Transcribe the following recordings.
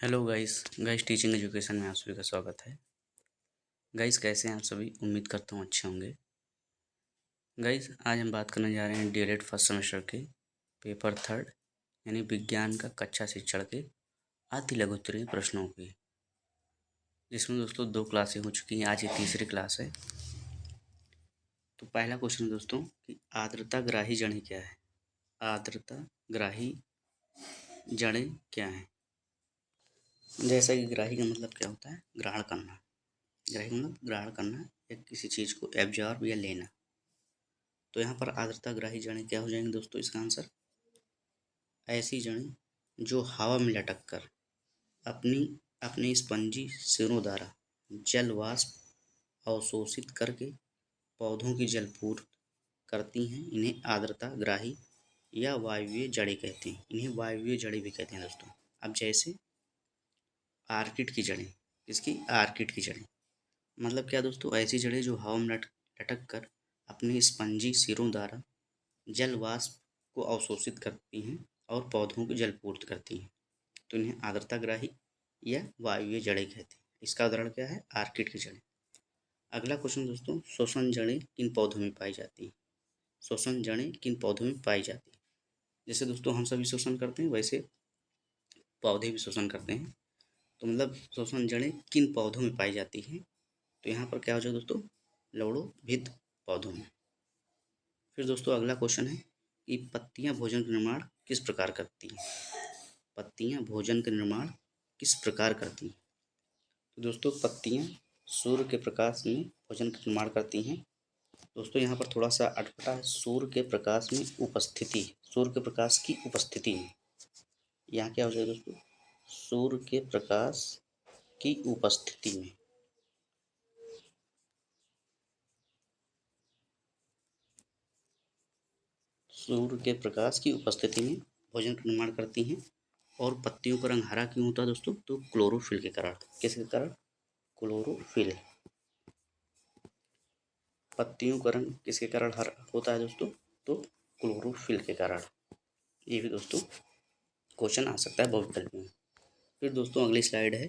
Hello guys teaching education में आप सभी का स्वागत है। गाइस कैसे हैं आप सभी? उम्मीद करता हूँ अच्छे होंगे। गाइस आज हम बात करने जा रहे हैं डीएलएड फर्स्ट सेमेस्टर के पेपर थर्ड यानी विज्ञान का कक्षा शिक्षण के अति लघुत्तरीय प्रश्नों की, जिसमें दोस्तों 2 क्लासें हो चुकी हैं। आज ये तीसरी क्लास है। तो पहला क्वेश्चन दोस्तों कि आर्द्रता ग्राही जड़ें क्या है? आर्द्रता ग्राही जड़ें क्या है? जैसा कि ग्राही का मतलब क्या होता है? ग्रहण करना। ग्राही मतलब ग्रहण करना या किसी चीज़ को एब्जॉर्ब या लेना। तो यहाँ पर आर्द्रता ग्राही जड़ें क्या हो जाएंगी दोस्तों? इसका आंसर ऐसी जड़ें जो हवा में लटक कर अपनी अपने स्पंजी सिरों द्वारा जल वाष्प अवशोषित करके पौधों की जलपूर्ति करती हैं, इन्हें आर्द्रता ग्राही या वायवीय जड़ें कहते हैं। इन्हें वायवीय जड़ें भी कहते हैं दोस्तों। अब जैसे आर्किड की जड़ें, इसकी आर्किड की जड़ें मतलब क्या दोस्तों? ऐसी जड़ें जो हवा में लटक कर अपने स्पंजी सिरों द्वारा जल वाष्प को अवशोषित करती हैं और पौधों को जलपूर्ति करती हैं, तो इन्हें आर्द्रताग्राही या वायवीय जड़ें कहते हैं। इसका उदाहरण क्या है? आर्किड की जड़ें। अगला क्वेश्चन दोस्तों, श्वसन जड़ें किन पौधों में पाई जाती हैं? श्वसन जड़ें किन पौधों में पाई जाती हैं? जैसे दोस्तों हम सभी श्वसन करते हैं, वैसे पौधे भी श्वसन करते हैं। तो मतलब श्वसन जड़ें किन पौधों में पाई जाती हैं? तो यहाँ पर क्या हो जाएगा दोस्तों? लवणोभिद पौधों में। फिर दोस्तों अगला क्वेश्चन है कि पत्तियां भोजन का निर्माण किस प्रकार करती हैं? पत्तियां भोजन का निर्माण किस प्रकार करती हैं? तो दोस्तों पत्तियां सूर्य के प्रकाश में भोजन का निर्माण करती हैं। दोस्तों यहाँ पर थोड़ा सा अटपटा है, सूर्य के प्रकाश में उपस्थिति, सूर्य के प्रकाश की उपस्थिति में। यहाँ क्या हो जाएगा दोस्तों? सूर्य के प्रकाश की उपस्थिति में। सूर्य के प्रकाश की उपस्थिति में भोजन का निर्माण करती हैं। और पत्तियों का रंग हरा क्यों होता है दोस्तों? तो क्लोरोफिल के कारण। किसके कारण? क्लोरोफिल। पत्तियों का रंग किसके कारण हरा होता है दोस्तों? तो क्लोरोफिल के कारण। ये भी दोस्तों क्वेश्चन आ सकता है बहुविकल्पी में। फिर दोस्तों अगली स्लाइड है।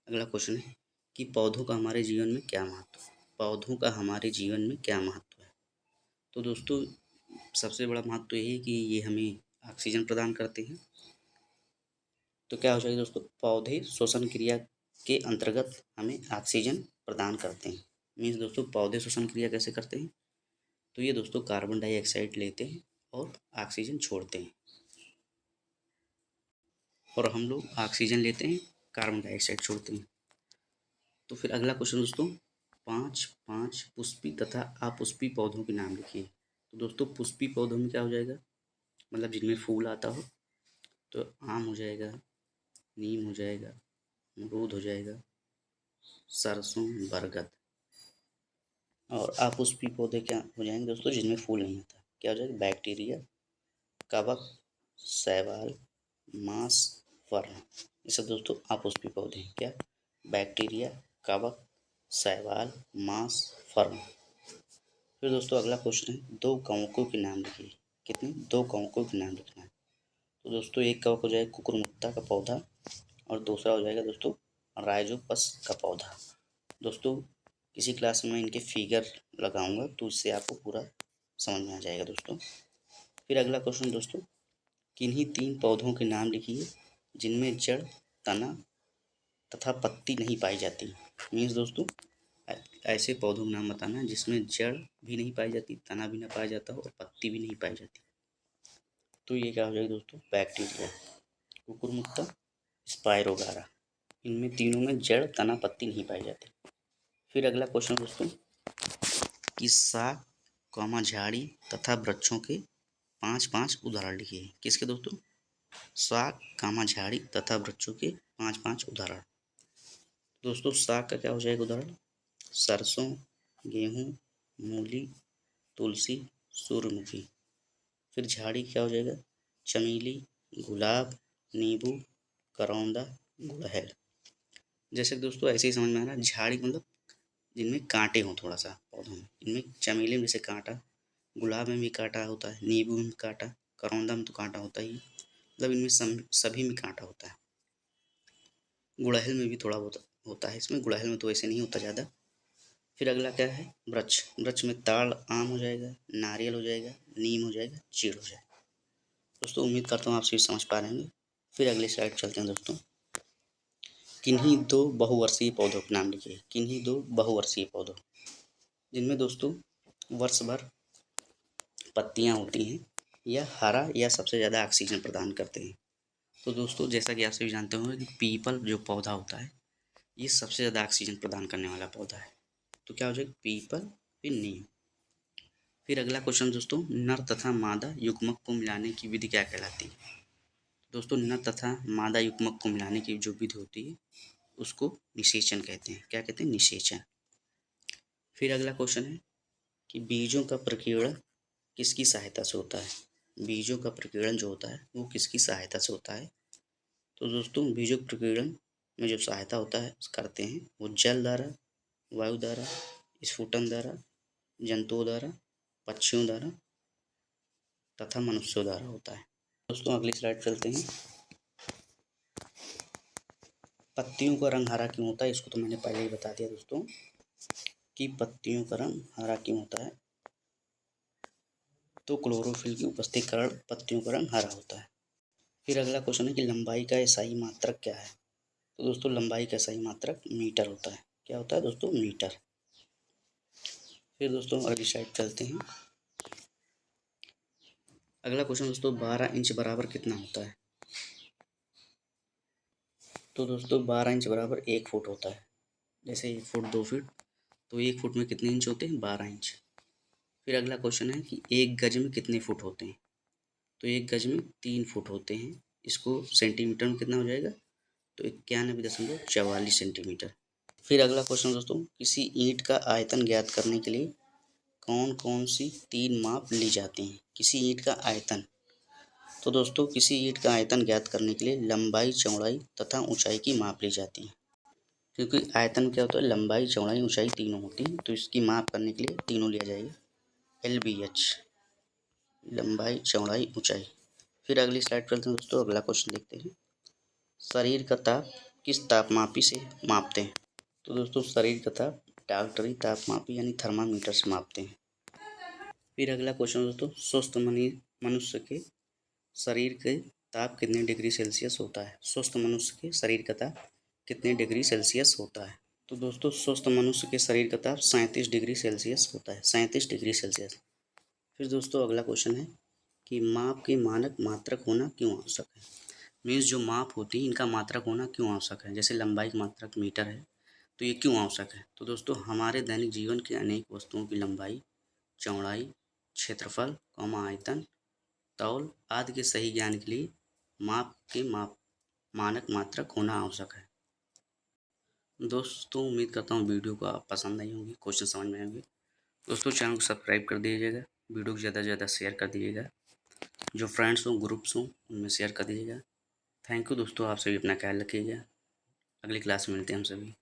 अगला क्वेश्चन है कि पौधों का हमारे जीवन में क्या महत्व है? पौधों का हमारे जीवन में क्या महत्व है? तो दोस्तों सबसे बड़ा महत्व तो यही है कि ये हमें ऑक्सीजन प्रदान करते हैं। तो क्या हो जाएगा दोस्तों? पौधे श्वसन क्रिया के अंतर्गत हमें ऑक्सीजन प्रदान करते हैं। मीन्स दोस्तों पौधे श्वसन क्रिया कैसे करते हैं? तो ये दोस्तों कार्बन डाइऑक्साइड लेते हैं और ऑक्सीजन छोड़ते हैं, और हम लोग ऑक्सीजन लेते हैं, कार्बन डाइऑक्साइड छोड़ते हैं। तो फिर अगला क्वेश्चन दोस्तों, 5 पुष्पी तथा अपुष्पी पौधों के नाम लिखिए। तो दोस्तों पुष्पी पौधों में क्या हो जाएगा? मतलब जिनमें फूल आता हो। तो आम हो जाएगा, नीम हो जाएगा, अमरूद हो जाएगा, सरसों, बरगद। और अपुष्पी पौधे क्या हो जाएंगे दोस्तों? जिनमें फूल नहीं आता। क्या हो जाएगा? बैक्टीरिया, कवक, शैवाल, मांस, फर्न। ये सब दोस्तों अपुष्पी पौधे हैं। क्या? बैक्टीरिया, कवक, शैवाल, मांस, फर्न। फिर दोस्तों अगला क्वेश्चन है 2 कवकों के नाम लिखिए। कितने? 2 कवकों के नाम लिखना है। तो दोस्तों एक कवक हो जाएगा कुकुरमुत्ता का पौधा, और दूसरा हो जाएगा दोस्तों राइजोपस का पौधा। दोस्तों किसी क्लास में इनके फिगर लगाऊंगा तो इससे आपको पूरा समझ में आ जाएगा दोस्तों। फिर अगला क्वेश्चन दोस्तों, किन्हीं 3 पौधों के नाम लिखिए जिनमें जड़, तना तथा पत्ती नहीं पाई जाती। मीन्स दोस्तों ऐसे पौधों के नाम बताना जिसमें जड़ भी नहीं पाई जाती, तना भी ना पाया जाता हो और पत्ती भी नहीं पाई जाती। तो ये क्या हो जाएगा दोस्तों? बैक्टीरिया, कुकुरमुत्ता, स्पाइरोगारा। इनमें तीनों में जड़, तना, पत्ती नहीं पाई जाती। फिर अगला क्वेश्चन दोस्तों कि शाक, झाड़ी तथा वृक्षों के 5 उदाहरण लिखिए। किसके दोस्तों? शाक, झाड़ी तथा वृक्षों के 5 उदाहरण। दोस्तों शाक का क्या हो जाएगा उदाहरण? सरसों, गेहूँ, मूली, तुलसी, सूर्यमुखी। फिर झाड़ी क्या हो जाएगा? चमेली, गुलाब, नींबू, करौंदा, गुड़हल। जैसे दोस्तों ऐसे ही समझ में आ रहा है, झाड़ी मतलब जिनमें कांटे हों थोड़ा सा पौधों में। इनमें चमेली में जैसे कांटा, गुलाब में भी कांटा होता है, नींबू में कांटा, करौंदा में तो कांटा होता ही है। मतलब इनमें सभी में कांटा होता है। गुड़हल में भी थोड़ा बहुत होता है, इसमें गुड़हल में तो वैसे नहीं होता ज़्यादा। फिर अगला क्या है, वृक्ष। वृक्ष में ताड़ आम हो जाएगा, नारियल हो जाएगा, नीम हो जाएगा, चीड़ हो जाएगा। दोस्तों उम्मीद करता हूँ आप सभी समझ पा रहे होंगे। फिर अगले स्लाइड चलते हैं दोस्तों। किन्हीं दो बहुवर्षीय पौधों के नाम लिखिए। किन्हीं दो बहुवर्षीय पौधों, जिनमें दोस्तों वर्ष भर पत्तियां होती हैं, या हरा या सबसे ज़्यादा ऑक्सीजन प्रदान करते हैं। तो दोस्तों जैसा कि आप सभी जानते होंगे कि पीपल जो पौधा होता है, ये सबसे ज़्यादा ऑक्सीजन प्रदान करने वाला पौधा है। तो क्या हो जाएगा, पीपल, फिर नीम। फिर अगला क्वेश्चन दोस्तों, नर तथा मादा युग्मक को मिलाने की विधि क्या कहलाती है। दोस्तों नर तथा मादा युग्मक को मिलाने की जो विधि होती है उसको निषेचन कहते हैं। क्या कहते हैं, निषेचन। फिर अगला क्वेश्चन है कि बीजों का प्रकीर्णन किसकी सहायता से होता है। बीजों का प्रकीर्णन जो होता है वो किसकी सहायता से होता है। तो दोस्तों बीजों प्रकीर्णन में जो सहायता होता है करते हैं वो जल द्वारा, वायु द्वारा, स्फुटन द्वारा, जंतुओं द्वारा, पक्षियों द्वारा तथा मनुष्यों द्वारा होता है। दोस्तों अगली स्लाइड चलते हैं। पत्तियों का रंग हरा क्यों होता है, इसको तो मैंने पहले ही बता दिया दोस्तों कि पत्तियों का रंग हरा क्यों होता है। तो क्लोरोफिल की उपस्थिति के कारण पत्तियों का रंग हरा होता है। फिर अगला क्वेश्चन है कि लंबाई का सही मात्रक क्या है। तो दोस्तों लंबाई का सही मात्रक मीटर होता है। क्या होता है दोस्तों, मीटर। फिर दोस्तों अगली स्लाइड चलते हैं। अगला क्वेश्चन दोस्तों 12 इंच बराबर कितना होता है। तो दोस्तों 12 इंच बराबर 1 फुट होता है। जैसे 1 फुट 2 फीट, तो 1 फुट में कितने इंच होते हैं, 12 इंच। फिर अगला क्वेश्चन है कि 1 गज में कितने फुट होते हैं। तो 1 गज में 3 फुट होते हैं। इसको सेंटीमीटर में कितना हो जाएगा, तो 91.44 सेंटीमीटर। फिर अगला क्वेश्चन दोस्तों, किसी ईंट का आयतन ज्ञात करने के लिए कौन कौन सी 3 माप ली जाती हैं। किसी ईंट का आयतन, तो दोस्तों किसी ईंट का आयतन ज्ञात करने के लिए लंबाई, चौड़ाई तथा ऊंचाई की माप ली जाती है। क्योंकि आयतन क्या होता है, लंबाई, चौड़ाई, ऊंचाई तीनों होती हैं, तो इसकी माप करने के लिए तीनों लिया जाएगा। LBH, लंबाई, चौड़ाई, ऊंचाई। फिर अगली स्लाइड पर चलते हैं दोस्तों। अगला क्वेश्चन देखते हैं, शरीर का ताप किस तापमापी से मापते हैं। तो दोस्तों शरीर का ताप डॉक्टरी तापमापी यानी थर्मामीटर से मापते हैं। फिर अगला क्वेश्चन दोस्तों, स्वस्थ मनुष्य के शरीर के ताप कितने डिग्री सेल्सियस होता है। स्वस्थ मनुष्य के शरीर का ताप कितने डिग्री सेल्सियस होता है। तो दोस्तों स्वस्थ मनुष्य के शरीर का ताप 37 डिग्री सेल्सियस होता है, 37 डिग्री सेल्सियस। फिर दोस्तों अगला क्वेश्चन है कि माप के मानक मात्रक होना क्यों आवश्यक है। मीन्स जो माप होती है इनका मात्रक होना क्यों आवश्यक है। जैसे लंबाई का मात्रक मीटर है, तो ये क्यों आवश्यक है। तो दोस्तों हमारे दैनिक जीवन के अनेक वस्तुओं की लंबाई, चौड़ाई, क्षेत्रफल, आयतन, तौल आदि के सही ज्ञान के लिए माप मानक मात्रक होना आवश्यक है। दोस्तों उम्मीद करता हूँ वीडियो को आप पसंद आई होंगी, क्वेश्चन समझ में आएंगे। दोस्तों चैनल को सब्सक्राइब कर दीजिएगा, वीडियो को ज़्यादा से ज़्यादा शेयर कर दीजिएगा, जो फ्रेंड्स हों, ग्रुप्स हों, उनमें शेयर कर दीजिएगा। थैंक यू दोस्तों, आप सभी अपना ख्याल रखिएगा। अगली क्लास में मिलते हैं हम सभी।